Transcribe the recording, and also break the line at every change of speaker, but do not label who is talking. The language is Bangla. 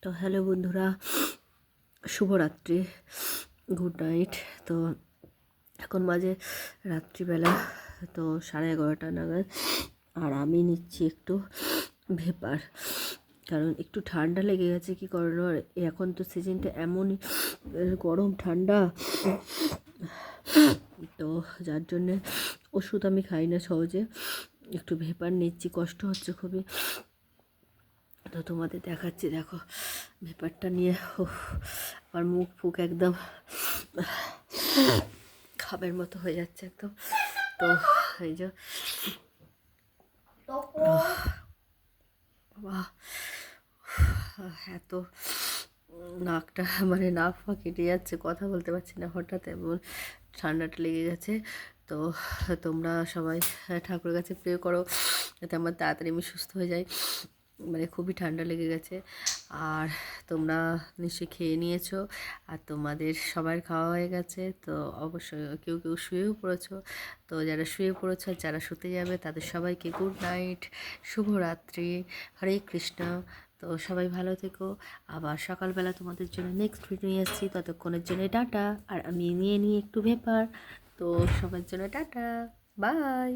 তো হ্যালো বন্ধুরা, শুভরাত্রি, গুড নাইট। তো এখন বাজে রাত্রিবেলা, তো 11:30 নাগাদ। আর আমি নিচ্ছি একটু ভেপার, কারণ একটু ঠান্ডা লেগে গেছে। কী করলো, এখন তো সিজনটা এমনই গরম ঠান্ডা, তো যার জন্যে ওষুধ আমি খাই না সহজে, একটু ভেপার নিচ্ছি। কষ্ট হচ্ছে খুবই, তো তোমাদের দেখাচ্ছি। দেখো ভেপারটা নিয়ে আমার মুখ ফুক একদম খাবের মতো হয়ে যাচ্ছে একদম। তো এই যে বাহ, এত নাকটা মানে নাক ফা কেটে যাচ্ছে, কথা বলতে পারছি না, হঠাৎ এমন ঠান্ডাটা লেগে গেছে। তো তোমরা সবাই ঠাকুরের কাছে প্রে করো যাতে আমার তাড়াতাড়ি আমি সুস্থ হয়ে যাই, মানে খুবই ঠান্ডা লেগে গেছে। আর তোমরা নিশ্চয়ই খেয়ে নিয়েছো, আর তোমাদের সবার খাওয়া হয়ে গেছে। তো অবশ্যই কেউ কেউ শুয়েও পড়েছো, তো যারা শুয়ে পড়েছো আর যারা শুতে যাবে তাদের সবাইকে গুড নাইট, শুভরাত্রি, হরে কৃষ্ণ। তো সবাই ভালো থেকো, আবার সকালবেলা তোমাদের জন্য নেক্সট ভিডিও নিয়ে আসছি। ততক্ষণের জন্য টাটা। আর আমি নিয়ে একটু ভেপার। তো সবার জন্য টাটা, বাই।